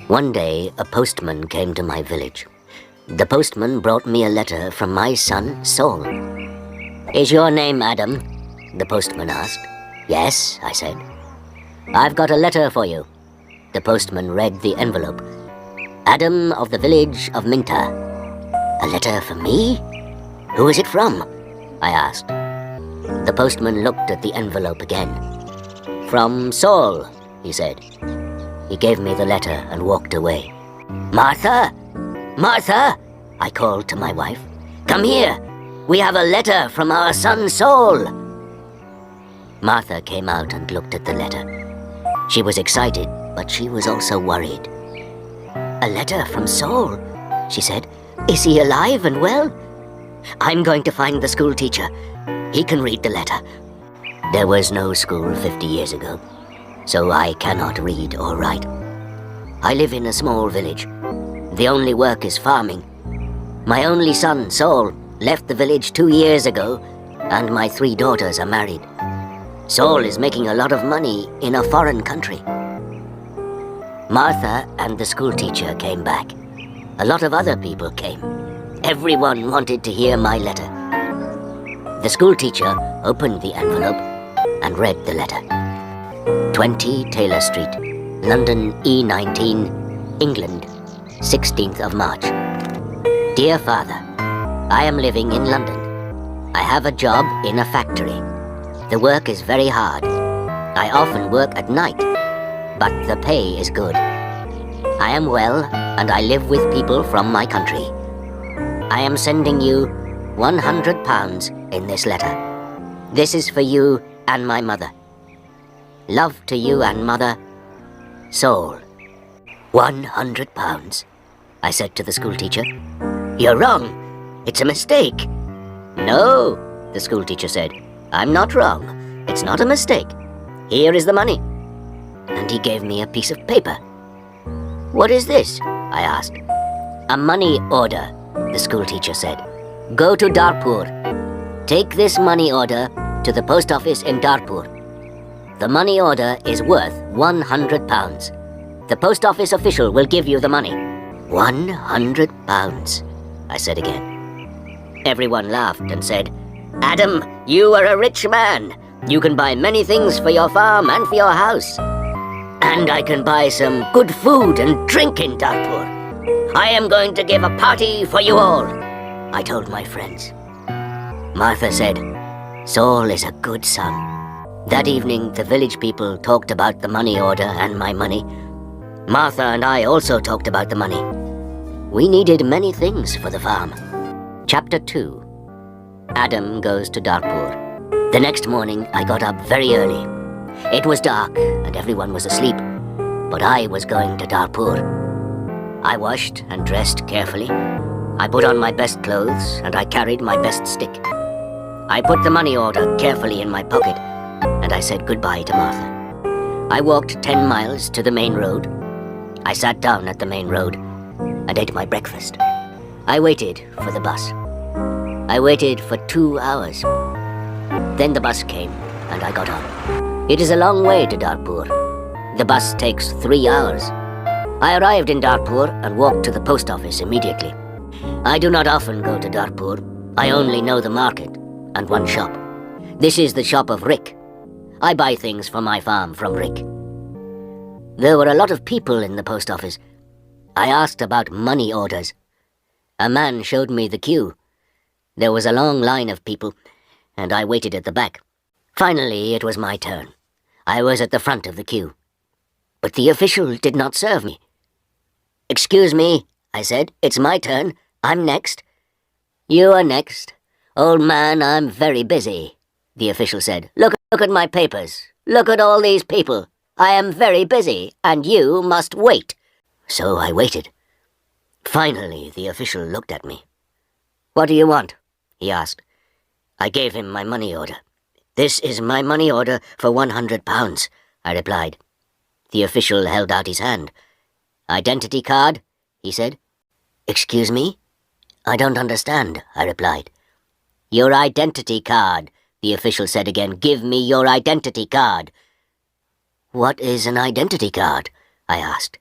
One day, a postman came to my village. The postman brought me a letter from my son, Saul. "Is your name Adam?" the postman asked. "Yes," I said. "I've got a letter for you." The postman read the envelope. "Adam of the village of Minta." "A letter for me? Who is it from?" I asked. The postman looked at the envelope again. "From Saul," he said. He gave me the letter and walked away. "Martha! Martha!" I called to my wife. "Come here! We have a letter from our son Saul!" Martha came out and looked at the letter. She was excited, but she was also worried. "A letter from Saul," she said. "Is he alive and well?" "I'm going to find the school teacher. He can read the letter." There was no school 50 years ago, so I cannot read or write. I live in a small village. The only work is farming. My only son, Saul, left the village 2 years ago, and my 3 daughters are married. Saul is making a lot of money in a foreign country. Martha and the school teacher came back. A lot of other people came. Everyone wanted to hear my letter. The school teacher opened the envelope and read the letter. 20 Taylor Street, London E19, England, 16th of March. Dear Father, I am living in London. I have a job in a factory. The work is very hard. I often work at night, but the pay is good. I am well, and I live with people from my country. I am sending you £100 in this letter. This is for you and my mother. Love to you and mother, Saul. £100, I said to the school teacher. "You're wrong. It's a mistake." "No," the school teacher said. "I'm not wrong. It's not a mistake. Here is the money." And he gave me a piece of paper. "What is this?" I asked. "A money order," the school teacher said. "Go to Darpur. Take this money order to the post office in Darpur. The money order is worth £100. The post office official will give you the money." £100, I said again. Everyone laughed and said, "Adam, you are a rich man. You can buy many things for your farm and for your house. And I can buy some good food and drink in Darpur. I am going to give a party for you all," I told my friends. Martha said, "Saul is a good son." That evening, the village people talked about the money order and my money. Martha and I also talked about the money. We needed many things for the farm. Chapter 2. Adam goes to Darpur. The next morning, I got up very early. It was dark and everyone was asleep, but I was going to Darpur. I washed and dressed carefully. I put on my best clothes and I carried my best stick. I put the money order carefully in my pocket and I said goodbye to Martha. I walked 10 miles to the main road. I sat down at the main road and ate my breakfast. I waited for the bus. I waited for 2 hours. Then the bus came and I got on. It is a long way to Darpur. The bus takes 3 hours. I arrived in Darpur and walked to the post office immediately. I do not often go to Darpur. I only know the market and one shop. This is the shop of Rick. I buy things for my farm from Rick. There were a lot of people in the post office. I asked about money orders. A man showed me the queue. There was a long line of people, and I waited at the back. Finally, it was my turn. I was at the front of the queue. But the official did not serve me. "Excuse me," I said. "It's my turn. I'm next." "You are next. Old man, I'm very busy," the official said. Look at my papers. Look at all these people. I am very busy, and you must wait." So I waited. Finally, the official looked at me. "What do you want?" he asked. I gave him my money order. "This is my money order for £100, I replied. The official held out his hand. "Identity card?" he said. "Excuse me? I don't understand," I replied. "Your identity card," the official said again. "Give me your identity card." "What is an identity card?" I asked.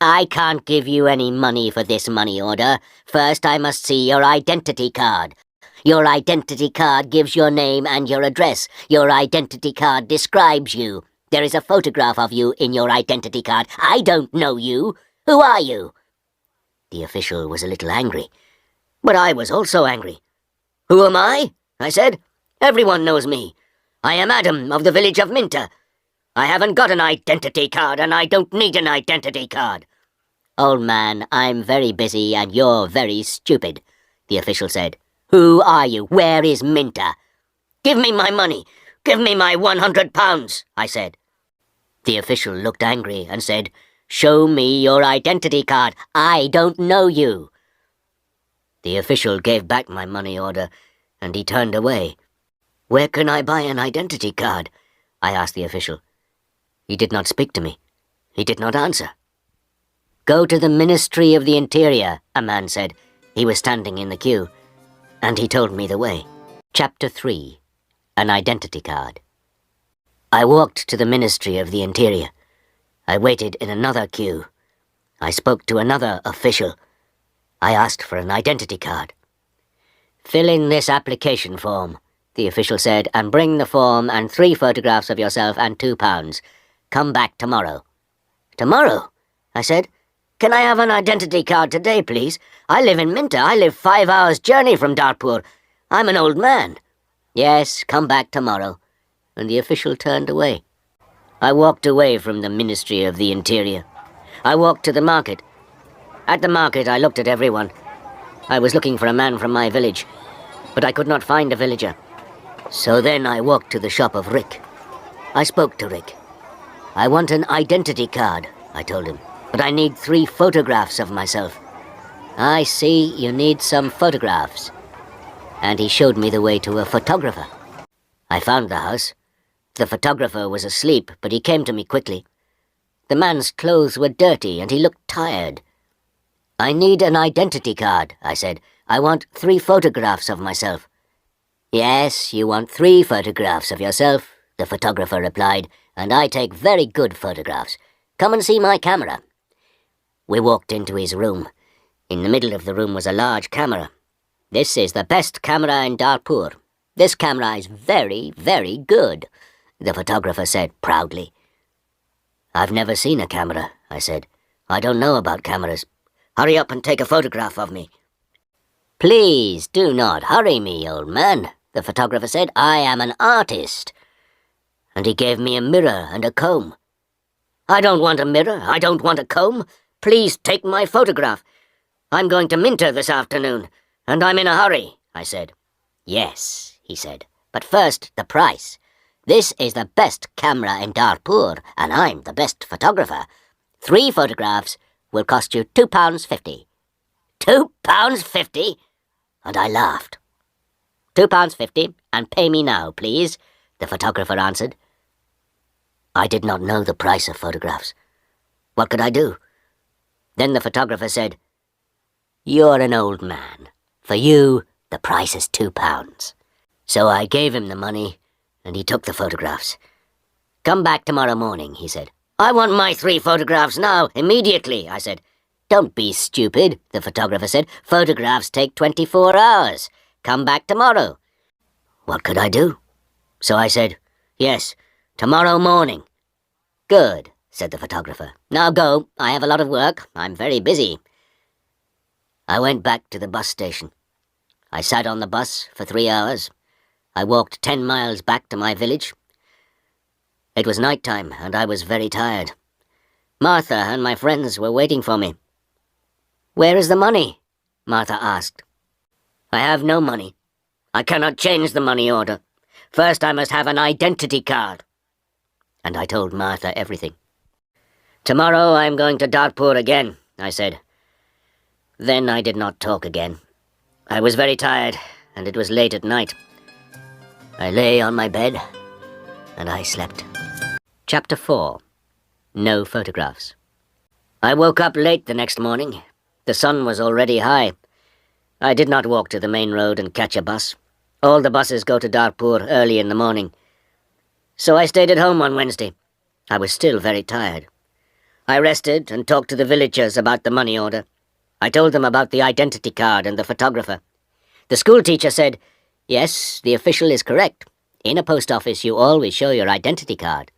I can't give you any money for this money order. First, I must see your identity card. Your identity card gives your name and your address. Your identity card describes you. There is a photograph of you in your identity card. I don't know you. Who are you?" The official was a little angry, but I was also angry. "Who am I?" I said. "Everyone knows me. I am Adam of the village of Minter. I haven't got an identity card, and I don't need an identity card." "Old man, I'm very busy and you're very stupid," the official said. "Who are you? Where is Minter?" "Give me my money. Give me my £100, I said. The official looked angry and said, "Show me your identity card. I don't know you." The official gave back my money order, and he turned away. "Where can I buy an identity card?" I asked the official. He did not speak to me. He did not answer. "Go to the Ministry of the Interior," a man said. He was standing in the queue, and he told me the way. Chapter 3. An Identity Card. I walked to the Ministry of the Interior. I waited in another queue. I spoke to another official. I asked for an identity card. "Fill in this application form," the official said, "and bring the form and 3 photographs of yourself and £2. Come back tomorrow." "Tomorrow?" I said. "Can I have an identity card today, please? I live in Minter. I live 5 hours' journey from Dartpur. I'm an old man." "Yes, come back tomorrow." And the official turned away. I walked away from the Ministry of the Interior. I walked to the market. At the market, I looked at everyone. I was looking for a man from my village, but I could not find a villager. So then I walked to the shop of Rick. I spoke to Rick. "I want an identity card," I told him, "but I need 3 photographs of myself." "I see you need some photographs." And he showed me the way to a photographer. I found the house. The photographer was asleep, but he came to me quickly. The man's clothes were dirty, and he looked tired. "I need an identity card," I said. "I want 3 photographs of myself." "Yes, you want 3 photographs of yourself," the photographer replied, "and I take very good photographs. Come and see my camera." We walked into his room. In the middle of the room was a large camera. "This is the best camera in Dartpur. This camera is very, very good," the photographer said proudly. "I've never seen a camera," I said. "I don't know about cameras. Hurry up and take a photograph of me." "Please do not hurry me, old man," the photographer said. "I am an artist." And he gave me a mirror and a comb. "I don't want a mirror. I don't want a comb. Please take my photograph. I'm going to Minter this afternoon, and I'm in a hurry," I said. "Yes," he said, "but first the price. This is the best camera in Dartpur, and I'm the best photographer. 3 photographs will cost you £2.50. £2.50? And I laughed. £2.50, and pay me now, please, the photographer answered. I did not know the price of photographs. What could I do? Then the photographer said, "You're an old man. For you, the price is £2. So I gave him the money, and he took the photographs. "Come back tomorrow morning," he said. "I want my 3 photographs now, immediately," I said. "Don't be stupid," the photographer said. "Photographs take 24 hours. Come back tomorrow." What could I do? So I said, "Yes, tomorrow morning." "Good," said the photographer. "Now go. I have a lot of work. I'm very busy." I went back to the bus station. I sat on the bus for 3 hours. I walked 10 miles back to my village. It was night time, and I was very tired. Martha and my friends were waiting for me. "Where is the money?" Martha asked. "I have no money. I cannot change the money order. First I must have an identity card." And I told Martha everything. "Tomorrow I am going to Dartpur again," I said. Then I did not talk again. I was very tired, and it was late at night. I lay on my bed, and I slept. Chapter 4. No Photographs. I woke up late the next morning. The sun was already high. I did not walk to the main road and catch a bus. All the buses go to Dartpur early in the morning. So I stayed at home on Wednesday. I was still very tired. I rested and talked to the villagers about the money order. I told them about the identity card and the photographer. The school teacher said, "Yes, the official is correct. In a post office, you always show your identity card."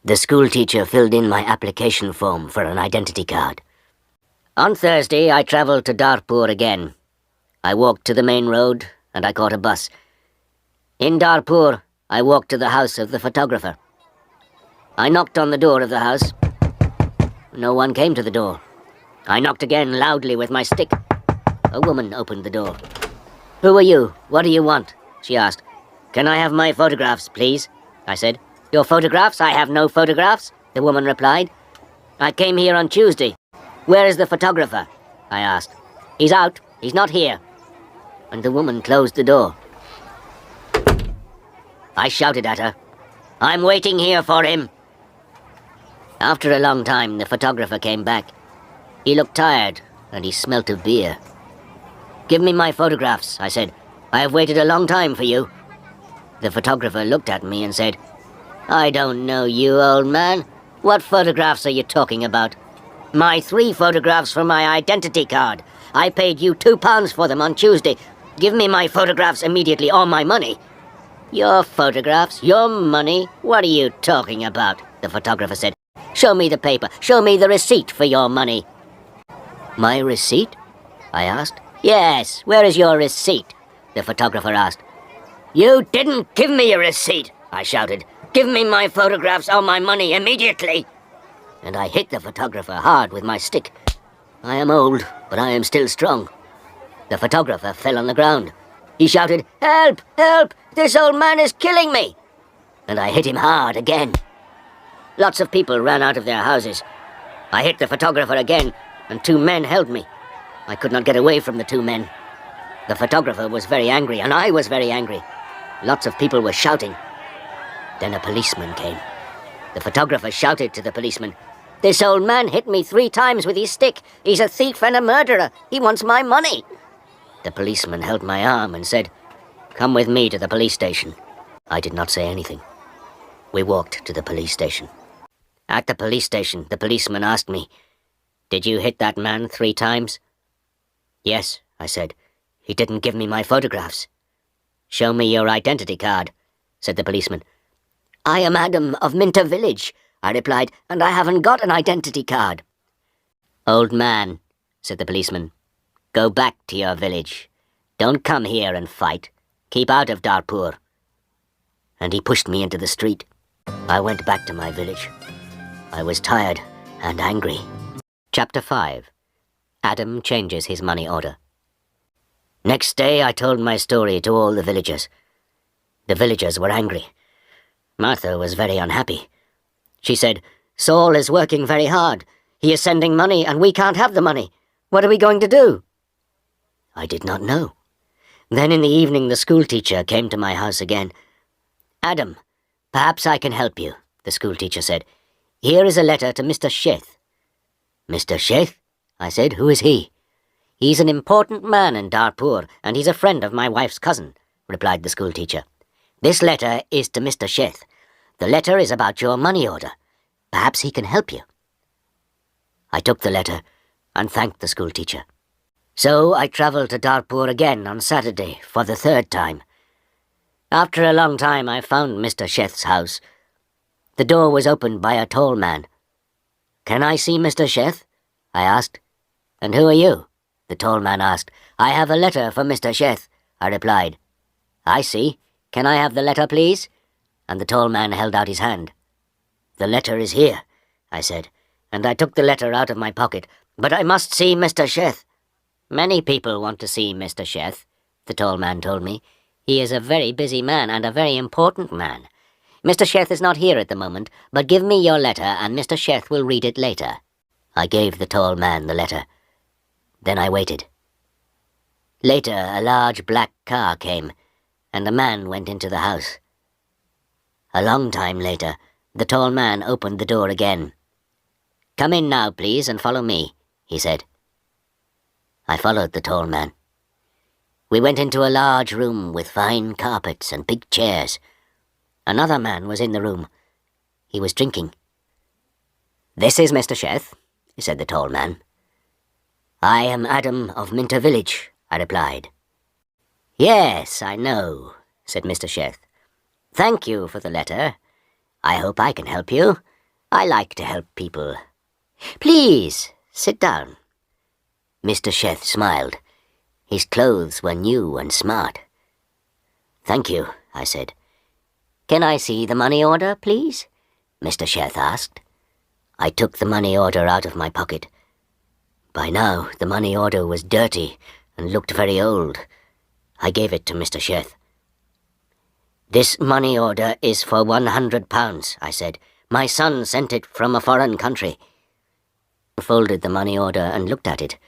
The school teacher filled in my application form for an identity card. On Thursday, I travelled to Darpur again. I walked to the main road and I caught a bus. In Darpur, I walked to the house of the photographer. I knocked on the door of the house. No one came to the door. I knocked again loudly with my stick. A woman opened the door. "Who are you? What do you want?" she asked. "Can I have my photographs, please?" I said. "Your photographs? I have no photographs," the woman replied. "I came here on Tuesday. Where is the photographer?" I asked. "He's out. He's not here." And the woman closed the door. I shouted at her, "I'm waiting here for him." After a long time, the photographer came back. He looked tired, and he smelt of beer. "Give me my photographs," I said. "I have waited a long time for you." The photographer looked at me and said, "I don't know you, old man. What photographs are you talking about?" "My 3 photographs for my identity card. I paid you £2 for them on Tuesday. Give me my photographs immediately or my money." "Your photographs? Your money? What are you talking about?" the photographer said. "Show me the paper. Show me the receipt for your money." "My receipt?" I asked. "Yes, where is your receipt?" the photographer asked. "You didn't give me a receipt," I shouted. "Give me my photographs or my money immediately." And I hit the photographer hard with my stick. I am old, but I am still strong. The photographer fell on the ground. He shouted, "Help! Help! This old man is killing me!" And I hit him hard again. Lots of people ran out of their houses. I hit the photographer again, and 2 men held me. I could not get away from the 2 men. The photographer was very angry, and I was very angry. Lots of people were shouting. Then a policeman came. The photographer shouted to the policeman, "This old man hit me 3 times with his stick. He's a thief and a murderer. He wants my money." The policeman held my arm and said, "Come with me to the police station." I did not say anything. We walked to the police station. At the police station, the policeman asked me, "Did you hit that man 3 times?" "Yes," I said. "He didn't give me my photographs." "Show me your identity card," said the policeman. "I am Adam of Minter Village," I replied, "and I haven't got an identity card." "Old man," said the policeman, "go back to your village. Don't come here and fight. Keep out of Darpur." And he pushed me into the street. I went back to my village. I was tired and angry. Chapter 5. Adam changes his money order. Next day I told my story to all the villagers. The villagers were angry. Martha was very unhappy. She said, "Saul is working very hard. He is sending money and we can't have the money. What are we going to do?" I did not know. Then in the evening the school teacher came to my house again. "Adam, perhaps I can help you," the school teacher said. "Here is a letter to Mr. Sheth." "Mr. Sheth?" I said. "Who is he?" "He's an important man in Darpur, and he's a friend of my wife's cousin," replied the school teacher. "This letter is to Mr. Sheth. The letter is about your money order. Perhaps he can help you." I took the letter and thanked the school teacher. So I travelled to Darpur again on Saturday for the 3rd time. After a long time I found Mr. Sheth's house. The door was opened by a tall man. "Can I see Mr. Sheth?" I asked. "And who are you?" the tall man asked. "I have a letter for Mr. Sheth," I replied. "I see. Can I have the letter, please?" And the tall man held out his hand. "The letter is here," I said, and I took the letter out of my pocket. "But I must see Mr. Sheth." "Many people want to see Mr. Sheth," the tall man told me. "He is a very busy man and a very important man. Mr. Sheth is not here at the moment, but give me your letter and Mr. Sheth will read it later." I gave the tall man the letter. Then I waited. Later, a large black car came, and a man went into the house. A long time later, the tall man opened the door again. "Come in now, please, and follow me," he said. I followed the tall man. We went into a large room with fine carpets and big chairs. Another man was in the room. He was drinking. "This is Mr. Sheth," said the tall man. "I am Adam of Minter Village," I replied. "Yes, I know," said Mr. Sheth. "Thank you for the letter. I hope I can help you. I like to help people. Please, sit down." Mr. Sheth smiled. His clothes were new and smart. "Thank you," I said. "Can I see the money order, please?" Mr. Sheth asked. I took the money order out of my pocket. By now, the money order was dirty and looked very old. I gave it to Mr. Sheth. "This money order is for £100, I said. "My son sent it from a foreign country." He folded the money order and looked at it.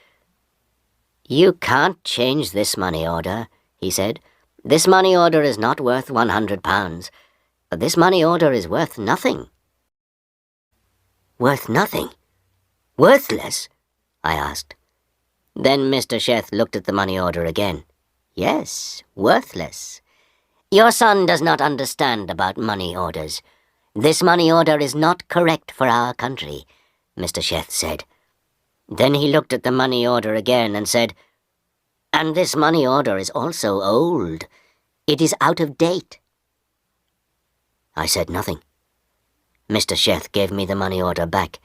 "You can't change this money order," he said. "This money order is not worth £100. This money order is worth nothing." "Worth nothing? Worthless?" I asked. Then Mr. Sheth looked at the money order again. "Yes, worthless. Your son does not understand about money orders. This money order is not correct for our country," Mr. Sheth said. Then he looked at the money order again and said, "And this money order is also old. It is out of date." I said nothing. Mr. Sheth gave me the money order back.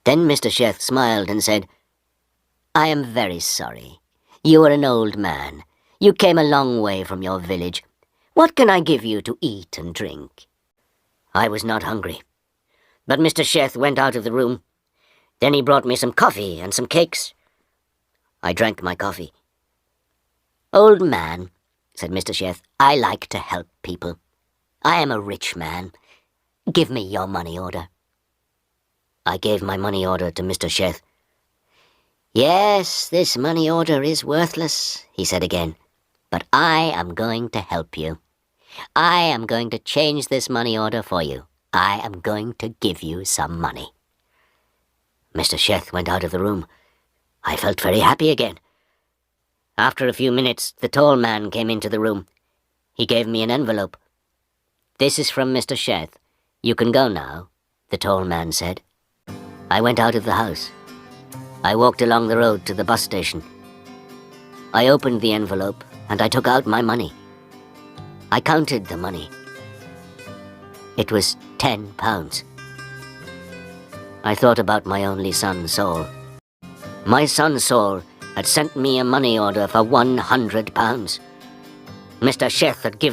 Then Mr. Sheth smiled and said, "I am very sorry. You are an old man. You came a long way from your village. What can I give you to eat and drink?" I was not hungry. But Mr. Sheth went out of the room. Then he brought me some coffee and some cakes. I drank my coffee. "Old man," said Mr. Sheth, "I like to help people. I am a rich man. Give me your money order." I gave my money order to Mr. Sheth. "Yes, this money order is worthless," he said again. "But I am going to help you. I am going to change this money order for you. I am going to give you some money." Mr. Sheth went out of the room. I felt very happy again. After a few minutes, the tall man came into the room. He gave me an envelope. "This is from Mr. Sheth. You can go now," the tall man said. I went out of the house. I walked along the road to the bus station. I opened the envelope and I took out my money. I counted the money. It was £10. I thought about my only son, Saul. My son, Saul, had sent me a money order for £100. Mr. Sheth had given